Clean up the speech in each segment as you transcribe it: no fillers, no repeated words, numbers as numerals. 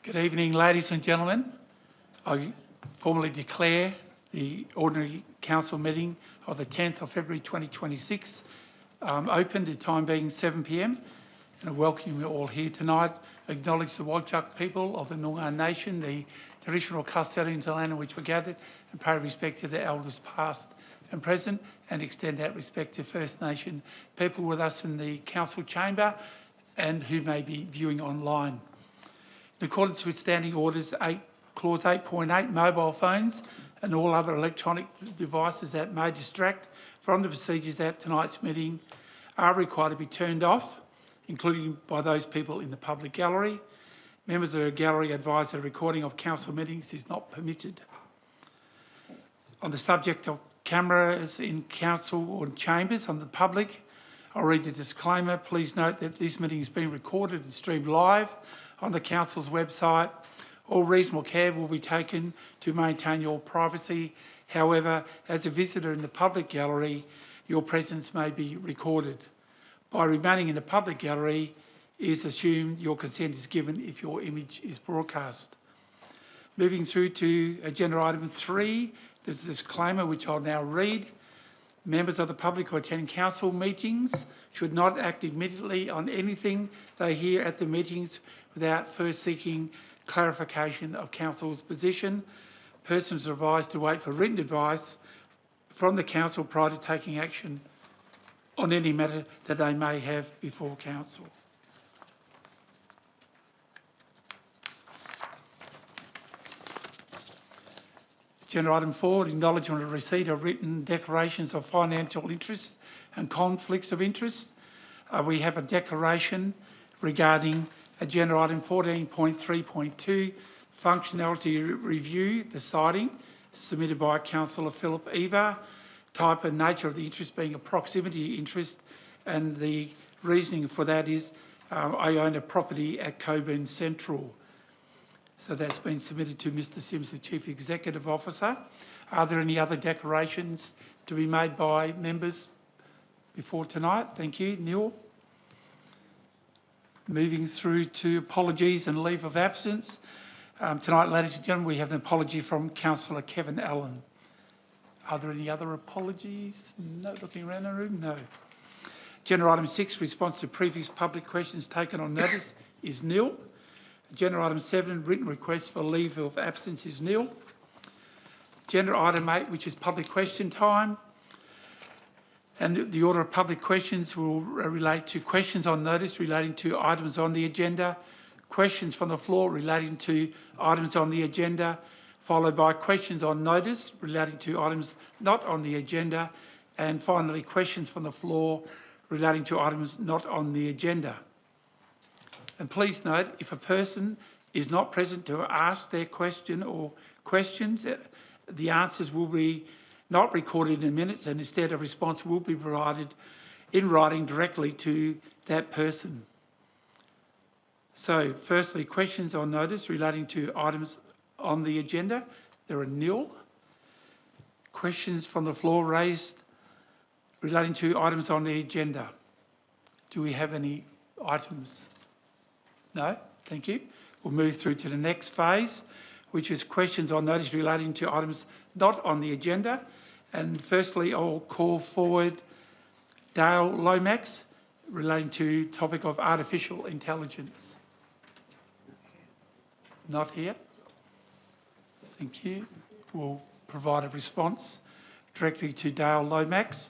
Good evening, ladies and gentlemen. I formally declare the ordinary council meeting of the 10th of February 2026 open, the time being 7 p.m. And I welcome you all here tonight. Acknowledge the Whadjuk people of the Noongar Nation, the traditional custodians of the land in which we gathered, and pay respect to the elders past and present, and extend that respect to First Nation people with us in the council chamber and who may be viewing online. In accordance with Standing Orders Clause 8.8, mobile phones and all other electronic devices that may distract from the procedures at tonight's meeting are required to be turned off, including by those people in the public gallery. Members of the gallery advise that a recording of council meetings is not permitted. On the subject of cameras in council or chambers on the public, I'll read the disclaimer. Please note that this meeting is being recorded and streamed live on the council's website. All reasonable care will be taken to maintain your privacy. However, as a visitor in the public gallery, your presence may be recorded. By remaining in the public gallery, it is assumed your consent is given if your image is broadcast. Moving through to agenda item 3, there's a disclaimer which I'll now read. Members of the public who attend council meetings should not act immediately on anything they hear at the meetings without first seeking clarification of council's position. Persons are advised to wait for written advice from the council prior to taking action on any matter that they may have before council. Agenda item 4, acknowledgement of receipt of written declarations of financial interests and conflicts of interest. We have a declaration regarding agenda item 14.3.2, functionality review, the citing, submitted by Councillor Philip Eva. Type and nature of the interest being a proximity interest, and the reasoning for that is I own a property at Cockburn Central. So that's been submitted to Mr Sims, the Chief Executive Officer. Are there any other declarations to be made by members before tonight? Thank you. Neil? Moving through to apologies and leave of absence. Tonight, ladies and gentlemen, we have an apology from Councillor Kevin Allen. Are there any other apologies? No. Looking around the room? No. Agenda item 6, response to previous public questions taken on notice is nil. Agenda item 7, written request for leave of absence is nil. Agenda item 8, which is public question time. And the order of public questions will relate to questions on notice relating to items on the agenda, questions from the floor relating to items on the agenda, followed by questions on notice relating to items not on the agenda, and finally questions from the floor relating to items not on the agenda. And please note, if a person is not present to ask their question or questions, the answers will be not recorded in minutes, and instead a response will be provided in writing directly to that person. So, firstly, questions on notice relating to items on the agenda. There are nil. Questions from the floor raised relating to items on the agenda. Do we have any items? No? Thank you. We'll move through to the next phase, which is questions on notice relating to items not on the agenda. And firstly, I'll call forward Dale Lomax relating to topic of artificial intelligence. Not here. Thank you. We'll provide a response directly to Dale Lomax.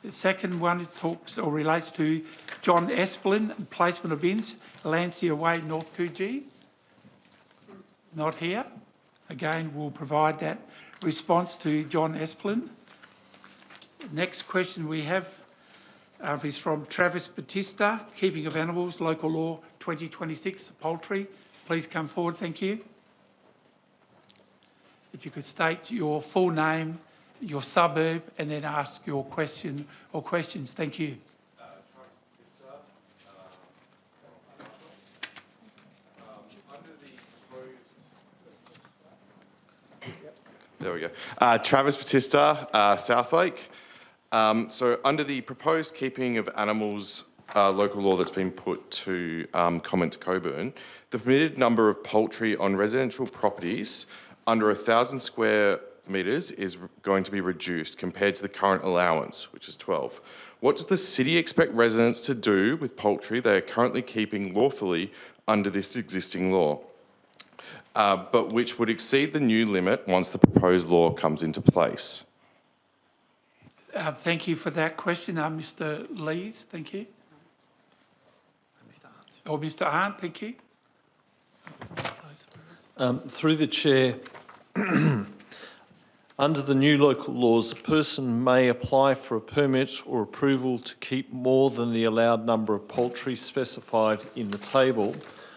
The second one talks or relates to John Esplin and placement of bins, Lancia Way, North Coogee. Not here. Again, we'll provide that response to John Esplin. Next question we have is from Travis Batista, Keeping of Animals, Local Law 2026, Poultry. Please come forward, thank you. If you could state your full name, your suburb, and then ask your question or questions. Thank you. There we go. Travis Batista, Southlake. So under the proposed Keeping of Animals local law that's been put to comment to Coburn, the permitted number of poultry on residential properties under 1,000 square metres is going to be reduced compared to the current allowance, which is 12. What does the city expect residents to do with poultry they are currently keeping lawfully under this existing law, but which would exceed the new limit once the proposed law comes into place? Thank you for that question. Mr. Lees, thank you. Or Mr. Arndt, thank you. Through the Chair, under the new local laws, a person may apply for a permit or approval to keep more than the allowed number of poultry specified in the table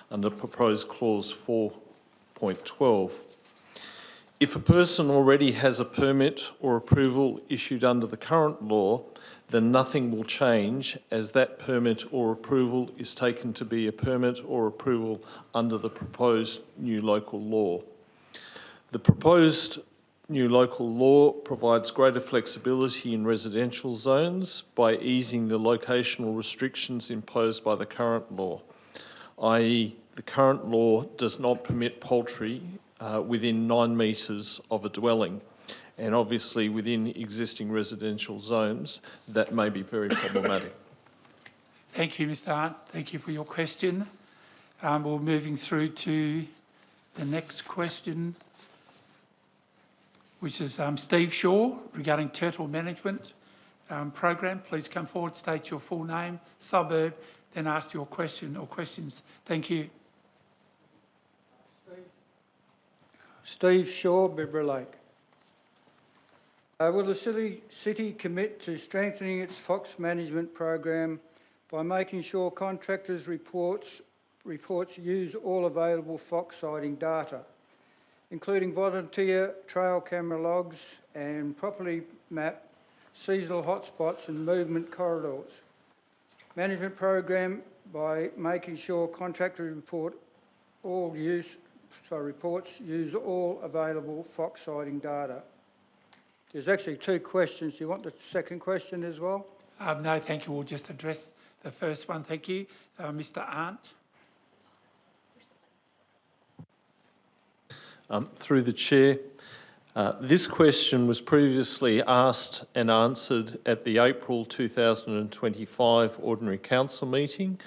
under proposed clause 4.12. If a person already has a permit or approval issued under the current law, then nothing will change, as that permit or approval is taken to be a permit or approval under the proposed new local law. The proposed new local law provides greater flexibility in residential zones by easing the locational restrictions imposed by the current law, i.e. the current law does not permit poultry within 9 metres of a dwelling, and obviously within existing residential zones that may be very problematic. Thank you, Mr. Arndt. Thank you for your question. We're moving through to the next question, which is Steve Shaw regarding turtle management program. Please come forward, state your full name, suburb, then ask your question or questions. Thank you. Steve Shaw, Bibra Lake. Will the city commit to strengthening its fox management program by making sure contractors' reports use all available fox sighting data, including volunteer trail camera logs, and properly map seasonal hotspots and movement corridors? Management program by making sure contractors reports use all available fox sighting data. There's actually 2 questions. Do you want the second question as well? No, thank you. We'll just address the first one. Thank you. Mr. Arndt. Through the Chair, this question was previously asked and answered at the April 2025 Ordinary Council meeting,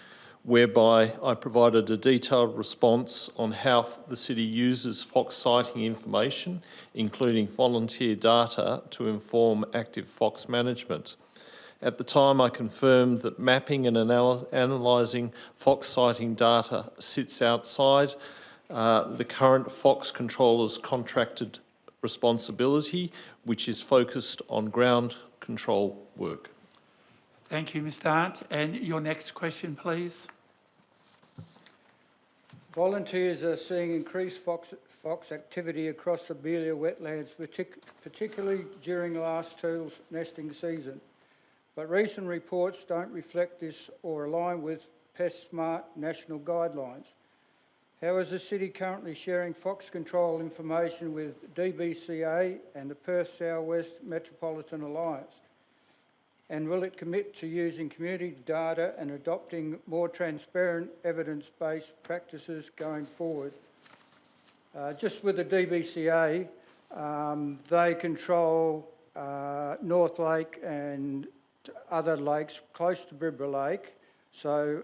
whereby I provided a detailed response on how the city uses fox sighting information, including volunteer data, to inform active fox management. At the time, I confirmed that mapping and analysing fox sighting data sits outside the current fox controller's contracted responsibility, which is focused on ground control work. Thank you, Mr. Arndt. And your next question, please. Volunteers are seeing increased fox activity across the Belia wetlands, particularly during last turtle's nesting season. But recent reports don't reflect this or align with PestSmart national guidelines. How is the city currently sharing fox control information with DBCA and the Perth South West Metropolitan Alliance? And will it commit to using community data and adopting more transparent evidence-based practices going forward? Just with the DBCA, they control North Lake and other lakes close to Bibra Lake. So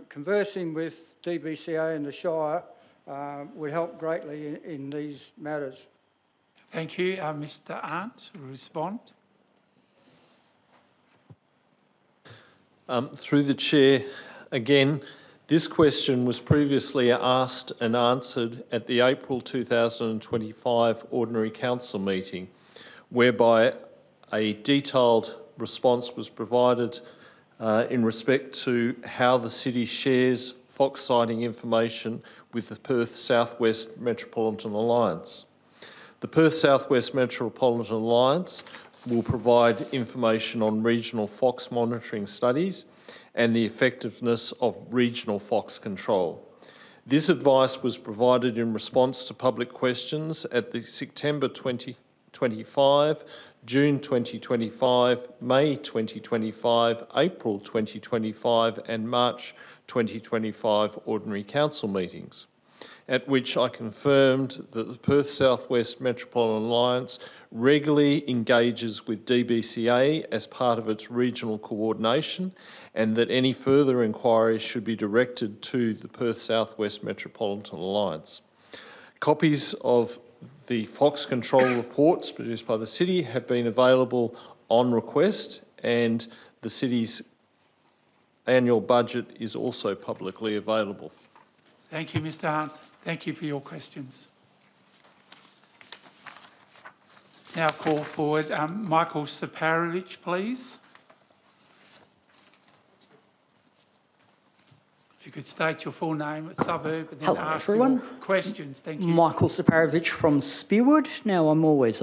conversing with DBCA and the Shire would help greatly in these matters. Thank you. Mr. Arndt, respond. Through the Chair, again, this question was previously asked and answered at the April 2025 Ordinary Council meeting, whereby a detailed response was provided in respect to how the city shares fox sighting information with the Perth South West Metropolitan Alliance. The Perth South West Metropolitan Alliance will provide information on regional fox monitoring studies and the effectiveness of regional fox control. This advice was provided in response to public questions at the September 2025 June 2025, May 2025, April 2025 and March 2025 Ordinary Council meetings, at which I confirmed that the Perth South West Metropolitan Alliance regularly engages with DBCA as part of its regional coordination, and that any further inquiries should be directed to the Perth South West Metropolitan Alliance. Copies of the Fox Control reports produced by the City have been available on request, and the City's annual budget is also publicly available. Thank you, Mr Hunt. Thank you for your questions. Now call forward Michael Saparovich, please. If you could state your full name, suburb, and then Hello, ask everyone. your questions. Thank you. Michael Saparovich from Spearwood. Now, I'm always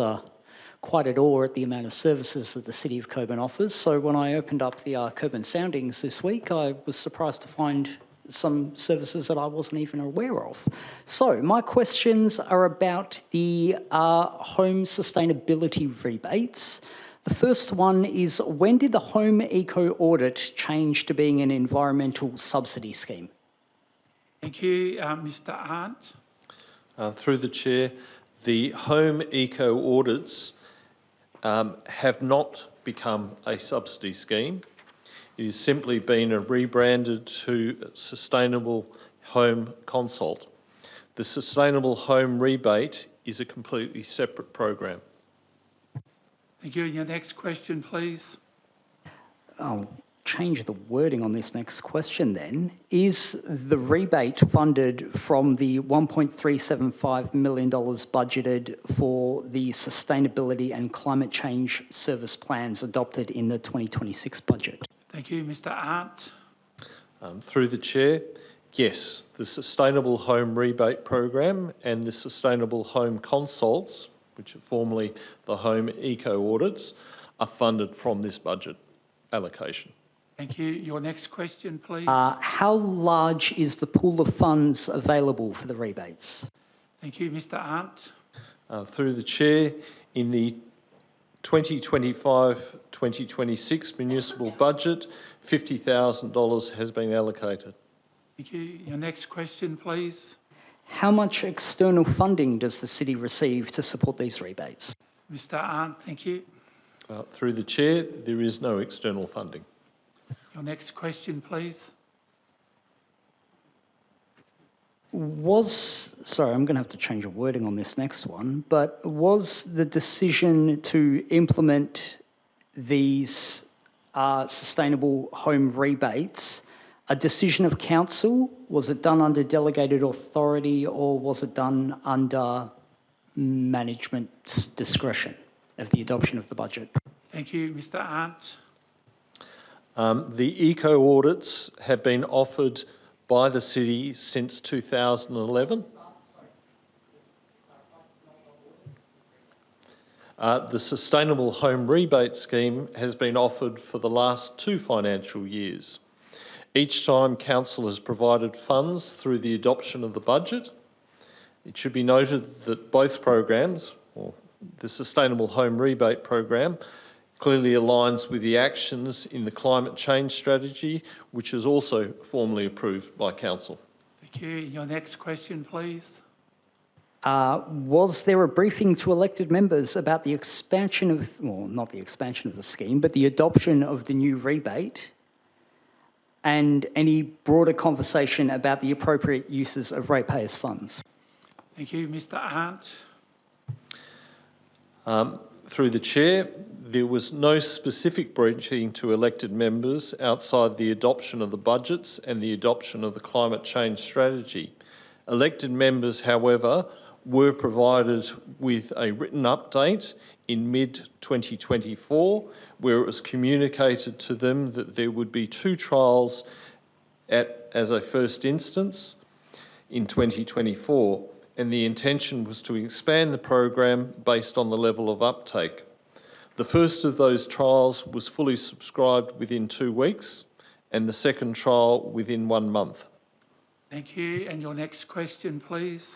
quite at awe at the amount of services that the City of Coburn offers. So when I opened up the Coburn Soundings this week, I was surprised to find some services that I wasn't even aware of. So my questions are about the home sustainability rebates. The first one is, when did the Home Eco Audit change to being an environmental subsidy scheme? Thank you, Mr Arndt. Through the Chair, the Home Eco Audits have not become a subsidy scheme. It has simply been rebranded to Sustainable Home Consult. The Sustainable Home Rebate is a completely separate program. Thank you. Your next question, please. I'll change the wording on this next question then. Is the rebate funded from the $1.375 million budgeted for the sustainability and climate change service plans adopted in the 2026 budget? Thank you, Mr Arndt. Through the Chair, yes, the Sustainable Home Rebate Program and the Sustainable Home Consults, which are formerly the Home Eco Audits, are funded from this budget allocation. Thank you. Your next question, please. How large is the pool of funds available for the rebates? Thank you, Mr Arndt. Through the Chair, in the 2025-2026 municipal budget, $50,000 has been allocated. Thank you. Your next question, please. How much external funding does the City receive to support these rebates? Mr Arndt, thank you. Through the Chair, there is no external funding. Your next question, please. Sorry, I'm going to have to change the wording on this next one, but was the decision to implement these sustainable home rebates a decision of council? Was it done under delegated authority, or was it done under management's discretion of the adoption of the budget? Thank you, Mr Arndt. The eco audits have been offered by the City since 2011. The Sustainable Home Rebate Scheme has been offered for the last 2 financial years. Each time Council has provided funds through the adoption of the budget. It should be noted that both programs, or the Sustainable Home Rebate Program, clearly aligns with the actions in the climate change strategy, which is also formally approved by Council. Thank you. Your next question, please. Was there a briefing to elected members about the expansion of, well, not the expansion of the scheme, but the adoption of the new rebate, and any broader conversation about the appropriate uses of ratepayers' funds? Thank you, Mr Arndt. Through the Chair, there was no specific briefing to elected members outside the adoption of the budgets and the adoption of the climate change strategy. Elected members, however, were provided with a written update in mid-2024, where it was communicated to them that there would be 2 trials as a first instance in 2024, and the intention was to expand the program based on the level of uptake. The first of those trials was fully subscribed within 2 weeks, and the second trial within 1 month. Thank you. And your next question, please.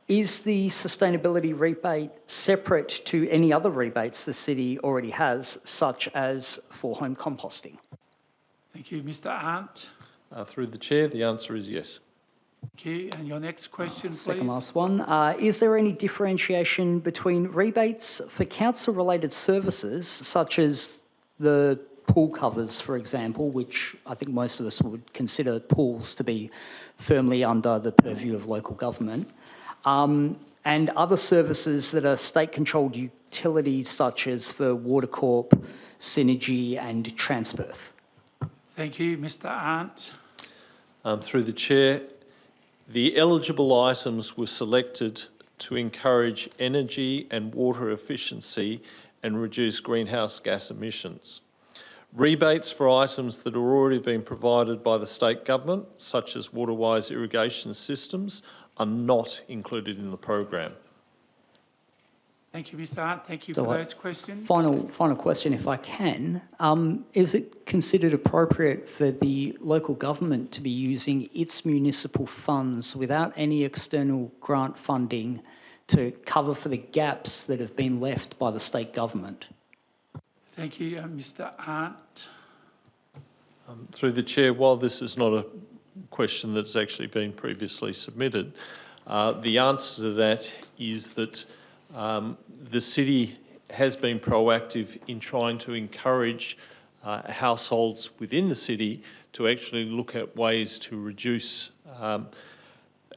Is the sustainability rebate separate to any other rebates the city already has, such as for home composting? Thank you. Mr Arndt. Through the Chair, the answer is yes. Thank you. And your next question, please. Second last one. Is there any differentiation between rebates for council-related services, such as the pool covers, for example, which I think most of us would consider pools to be firmly under the purview of local government, and other services that are state-controlled utilities, such as for Watercorp, Synergy and Transperth? Thank you. Mr Arndt. Through the Chair, the eligible items were selected to encourage energy and water efficiency and reduce greenhouse gas emissions. Rebates for items that are already being provided by the state government, such as waterwise irrigation systems, are not included in the program. Thank you, Mr Arndt. Thank you for those questions. Final question, if I can. Is it considered appropriate for the local government to be using its municipal funds without any external grant funding to cover for the gaps that have been left by the state government? Thank you, Mr Arndt. Through the Chair, while this is not a question that's actually been previously submitted, the answer to that is that the city has been proactive in trying to encourage households within the city to actually look at ways to reduce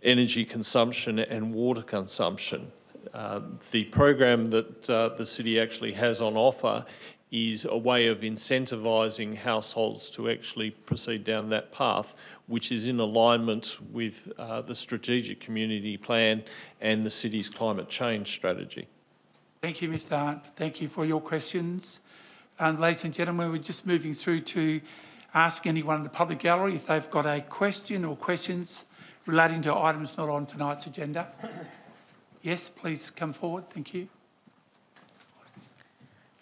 energy consumption and water consumption. The program that the city actually has on offer is a way of incentivising households to actually proceed down that path, which is in alignment with the strategic community plan and the city's climate change strategy. Thank you, Mr Arndt. Thank you for your questions. And ladies and gentlemen, we're just moving through to ask anyone in the public gallery if they've got a question or questions relating to items not on tonight's agenda. Yes, please come forward. Thank you.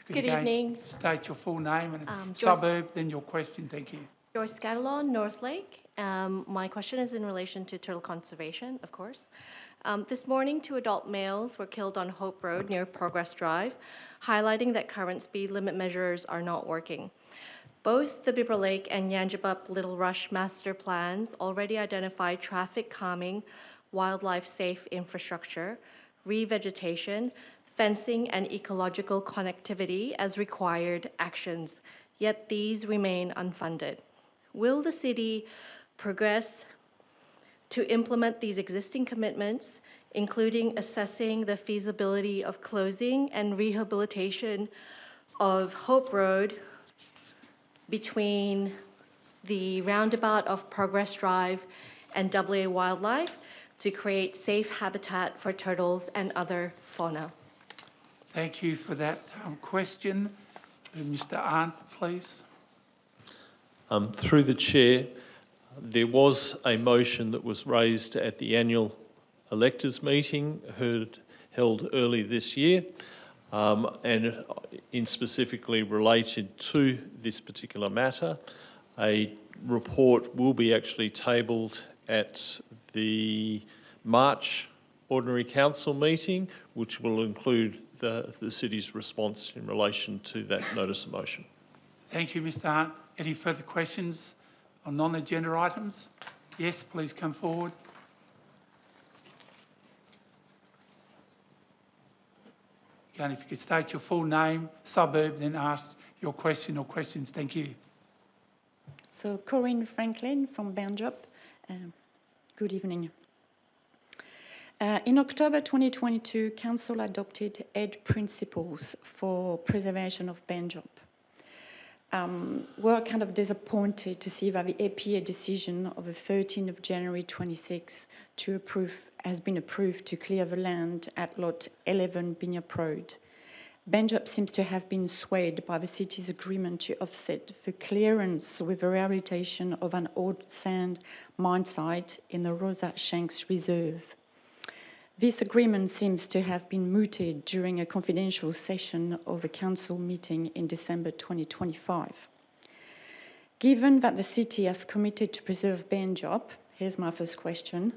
Good evening. State your full name and suburb, then your question. Thank you. Joyce Catalon, Northlake. My question is in relation to turtle conservation, of course. This morning, 2 adult males were killed on Hope Road near Progress Drive, highlighting that current speed limit measures are not working. Both the Bibra Lake and Yangebup Little Rush master plans already identify traffic calming, wildlife safe infrastructure, revegetation, fencing and ecological connectivity as required actions, yet these remain unfunded. Will the city progress to implement these existing commitments, including assessing the feasibility of closing and rehabilitation of Hope Road between the roundabout of Progress Drive and WA Wildlife to create safe habitat for turtles and other fauna? Thank you for that question. Mr Arndt, please. Through the Chair, there was a motion that was raised at the annual electors meeting held early this year, and in specifically related to this particular matter. A report will be actually tabled at the March Ordinary Council meeting, which will include the city's response in relation to that notice of motion. Thank you, Mr Arndt. Any further questions on non-agenda items? Yes, please come forward. Again, if you could state your full name, suburb, then ask your question or questions. Thank you. So, Corinne Franklin from Benjop. Good evening. In October 2022, Council adopted 8 principles for preservation of Benjop. We're kind of disappointed to see that the APA decision of the 13th of January 26 has been approved to clear the land at Lot 11 Binyap Road. Benjop seems to have been swayed by the city's agreement to offset the clearance with the rehabilitation of an old sand mine site in the Rosa Shanks Reserve. This agreement seems to have been mooted during a confidential session of a council meeting in December 2025. Given that the city has committed to preserve Benjop, here's my first question: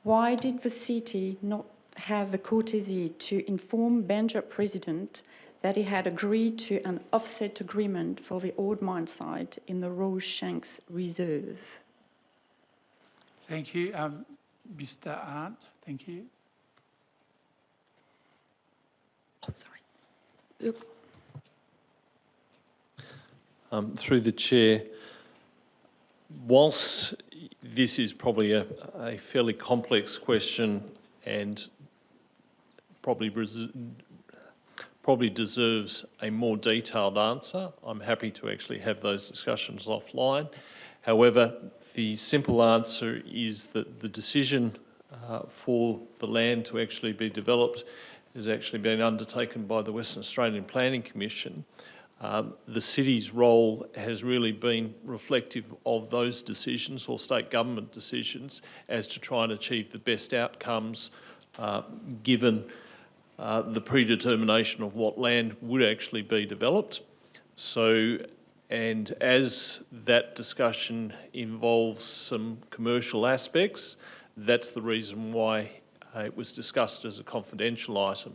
Why did the city not have the courtesy to inform Benja president that he had agreed to an offset agreement for the old mine site in the Rose-Shanks Reserve? Thank you. Mr. Arndt, thank you. Sorry. Through the chair, whilst this is probably a fairly complex question and probably deserves a more detailed answer, I'm happy to actually have those discussions offline. However, the simple answer is that the decision for the land to actually be developed has actually been undertaken by the Western Australian Planning Commission. The city's role has really been reflective of those decisions or state government decisions as to try and achieve the best outcomes given the predetermination of what land would actually be developed. So, and as that discussion involves some commercial aspects, that's the reason why it was discussed as a confidential item.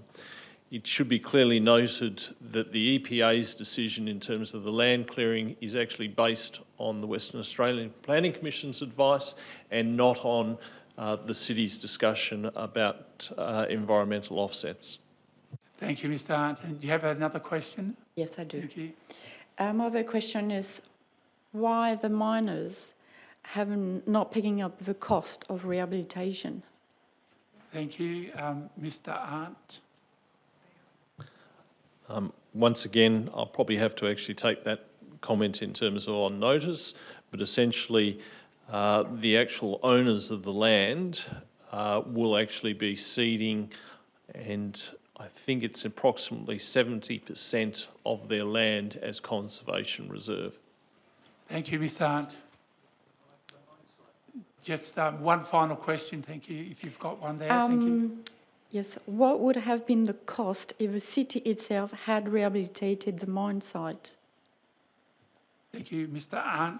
It should be clearly noted that the EPA's decision in terms of the land clearing is actually based on the Western Australian Planning Commission's advice and not on the city's discussion about environmental offsets. Thank you, Mr. Arndt. And do you have another question? Yes, I do. Thank you. My other question is why the miners not picking up the cost of rehabilitation? Thank you. Mr. Arndt. Once again, I'll probably have to actually take that comment in terms of on notice, but essentially the actual owners of the land will actually be ceding, and I think it's approximately 70% of their land as conservation reserve. Thank you, Mr. Arndt. Just one final question, thank you, if you've got one there. Thank you. Yes. What would have been the cost if the city itself had rehabilitated the mine site? Thank you, Mr. Arndt.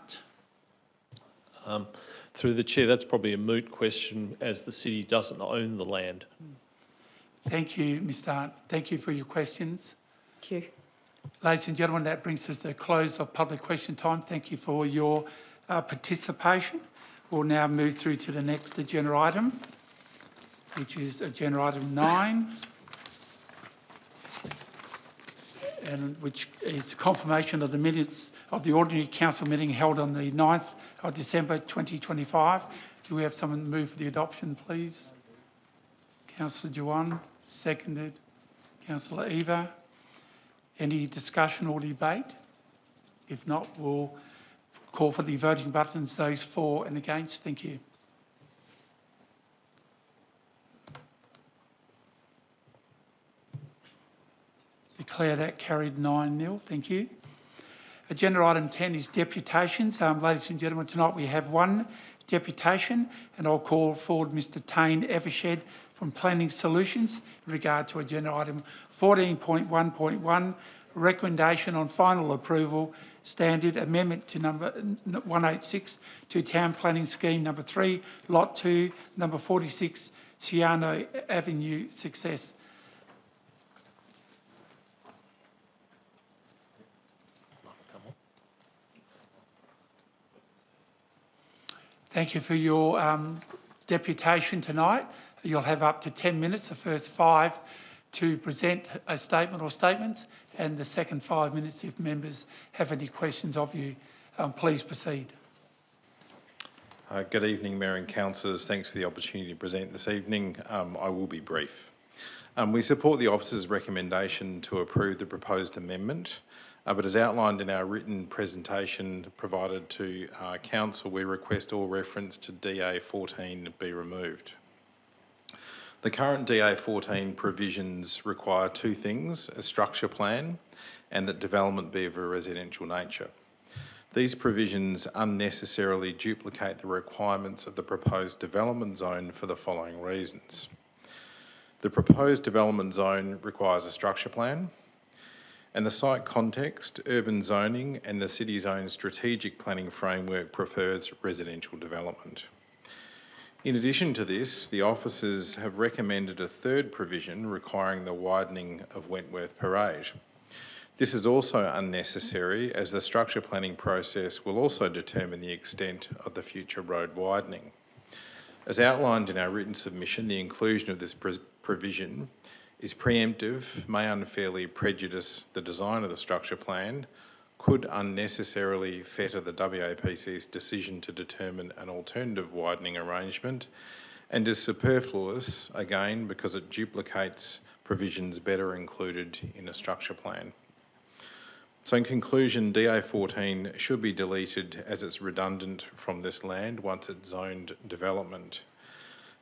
Through the chair, that's probably a moot question as the city doesn't own the land. Thank you, Mr. Arndt. Thank you for your questions. Thank you. Ladies and gentlemen, that brings us to the close of public question time. Thank you for your participation. We'll now move through to the next agenda item, which is agenda item 9, and which is confirmation of the minutes of the ordinary council meeting held on the 9th of December 2025. Do we have someone move for the adoption, please? Councillor Juwan, seconded. Councillor Eva. Any discussion or debate? If not, we'll call for the voting buttons, those for and against. Thank you. Declare that carried 9-0. Thank you. Agenda item 10 is deputations. Ladies and gentlemen, tonight we have one deputation, and I'll call forward Mr. Tane Evershed from Planning Solutions in regard to agenda item 14.1.1, recommendation on final approval, standard amendment to number 186 to Town Planning Scheme number 3, Lot 2, number 46, Ciano Avenue, Success. Thank you for your deputation tonight. You'll have up to 10 minutes, the first 5 to present a statement or statements, and the second 5 minutes if members have any questions of you. Please proceed. Good evening, Mayor and Councillors. Thanks for the opportunity to present this evening. I will be brief. We support the officer's recommendation to approve the proposed amendment, but as outlined in our written presentation provided to Council, we request all reference to DA 14 be removed. The current DA 14 provisions require 2 things: a structure plan and that development be of a residential nature. These provisions unnecessarily duplicate the requirements of the proposed development zone for the following reasons. The proposed development zone requires a structure plan, and the site context, urban zoning and the city's own strategic planning framework prefers residential development. In addition to this, the officers have recommended a third provision requiring the widening of Wentworth Parade. This is also unnecessary as the structure planning process will also determine the extent of the future road widening. As outlined in our written submission, the inclusion of this provision is preemptive, may unfairly prejudice the design of the structure plan, could unnecessarily fetter the WAPC's decision to determine an alternative widening arrangement, and is superfluous, again, because it duplicates provisions better included in a structure plan. So in conclusion, DA14 should be deleted as it's redundant from this land once it's zoned development.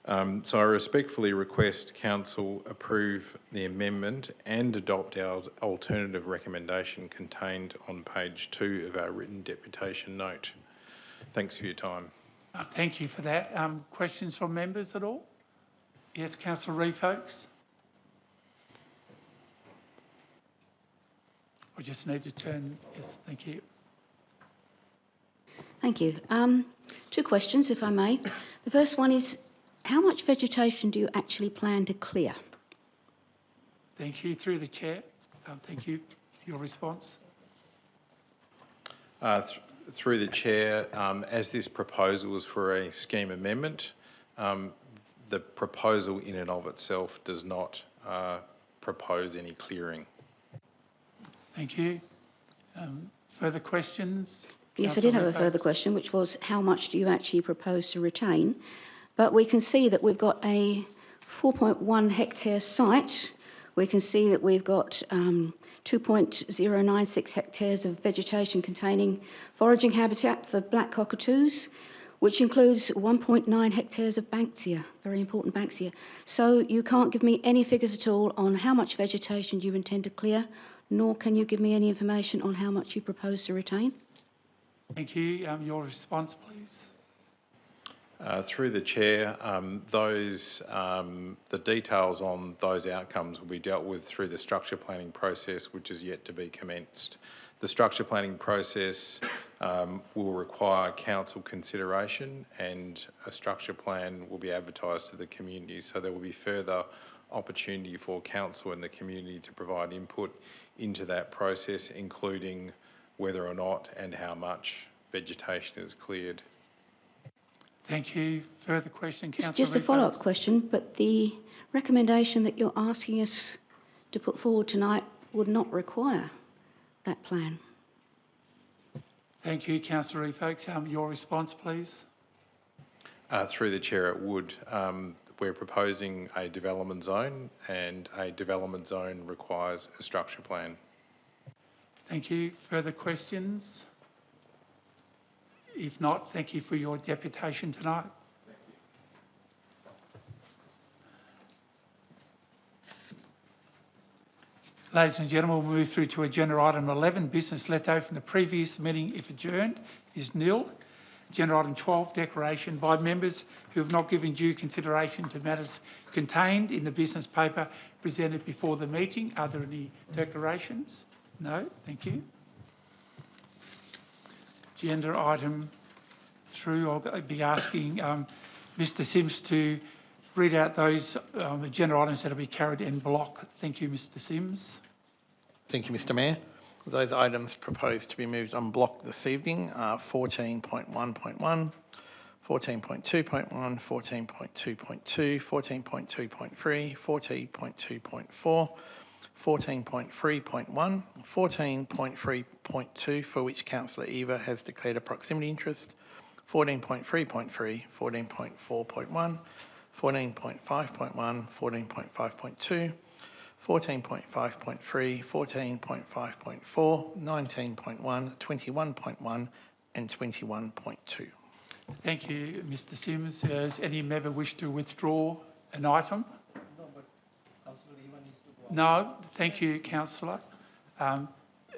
So I respectfully request Council approve the amendment and adopt our alternative recommendation contained on page 2 of our written deputation note. Thanks for your time. Thank you for that. Questions from members at all? Yes, Councillor Reeve, folks. I just need to turn. Yes, thank you. Thank you. 2 questions, if I may. The first one is, how much vegetation do you actually plan to clear? Thank you. Through the chair. Thank you for your response. Through the chair, as this proposal is for a scheme amendment, the proposal in and of itself does not propose any clearing. Thank you. Further questions? Yes, I did have a further question, which was how much do you actually propose to retain? But we can see that we've got a 4.1 hectare site. We can see that we've got 2.096 hectares of vegetation containing foraging habitat for black cockatoos, which includes 1.9 hectares of Banksia, very important Banksia. So you can't give me any figures at all on how much vegetation you intend to clear, nor can you give me any information on how much you propose to retain. Thank you. Your response, please. Through the chair, the details on those outcomes will be dealt with through the structure planning process, which is yet to be commenced. The structure planning process will require council consideration, and a structure plan will be advertised to the community. So there will be further opportunity for council and the community to provide input into that process, including whether or not and how much vegetation is cleared. Thank you. Further question, Councillor Just a follow-up question, but the recommendation that you're asking us to put forward tonight would not require that plan. Thank you, Councillor Reeve, folks. Your response, please. Through the chair, it would. We're proposing a development zone, and a development zone requires a structure plan. Thank you. Further questions? If not, thank you for your deputation tonight. Thank you. Ladies and gentlemen, we'll move through to agenda item 11, business left over from the previous meeting, if adjourned, is nil. Agenda item 12, declaration by members who have not given due consideration to matters contained in the business paper presented before the meeting. Are there any declarations? No, thank you. Agenda item through, I'll be asking Mr Sims to read out those agenda items that will be carried en bloc. Thank you, Mr Sims. Thank you, Mr Mayor. Those items proposed to be moved en bloc this evening are 14.1.1, 14.2.1, 14.2.2, 14.2.3, 14.2.4, 14.3.1, 14.3.2, for which Councillor Eva has declared a proximity interest, 14.3.3, 14.4.1, 14.5.1, 14.5.2, 14.5.3, 14.5.4, 19.1, 21.1 and 21.2. Thank you, Mr Sims. Does any member wish to withdraw an item? No, thank you, Councillor.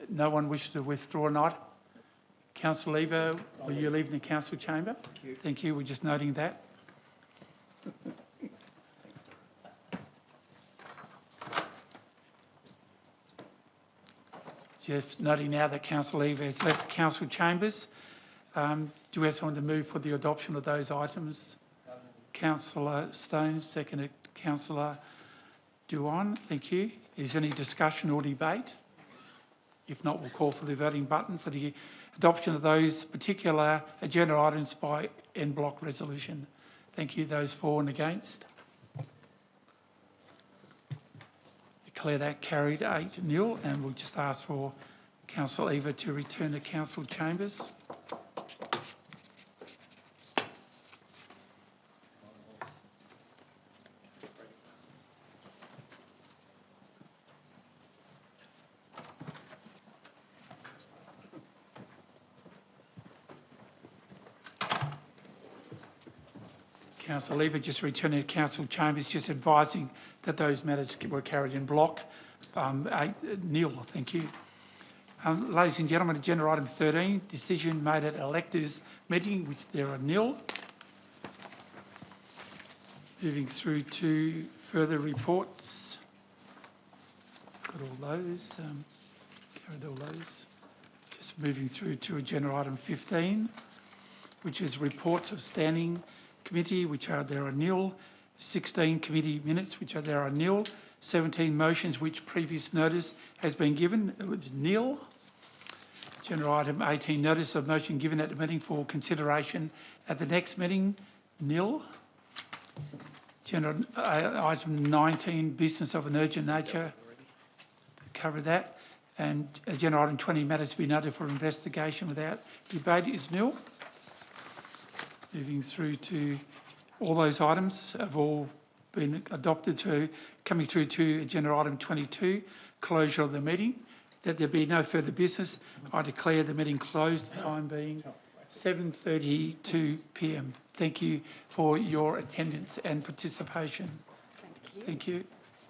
No one wishes to withdraw an item. Councillor Eva, will you leave the council chamber? Thank you. Thank you. We're just noting that. Just noting now that Councillor Eva has left the council chambers. Do we have someone to move for the adoption of those items? Councillor Stones, seconded Councillor Duan. Thank you. Is there any discussion or debate? If not, we'll call for the voting button for the adoption of those particular agenda items by en bloc resolution. Thank you. Those for and against? Declare that carried 8-0, and we'll just ask for Councillor Eva to return to council chambers. Councillor Lever just returning to council chambers, just advising that those matters were carried in block. 8-0, thank you. Ladies and gentlemen, agenda item 13, decision made at electors meeting, which there are 0. Moving through to further reports. Got all those, carried all those. Just moving through to agenda item 15, which is reports of standing committee, which are there are 0. 16 committee minutes, which are there are 0. 17 motions, which previous notice has been given, it was 0. Agenda item 18, notice of motion given at the meeting for consideration at the next meeting, 0. Agenda item 19, business of an urgent nature, cover that. And agenda item 20, matters to be noted for investigation without debate is 0. Moving through to all those items have all been adopted to coming through to agenda item 22, closure of the meeting. That there be no further business, I declare the meeting closed, the time being 7:32 p.m. Thank you for your attendance and participation. Thank you.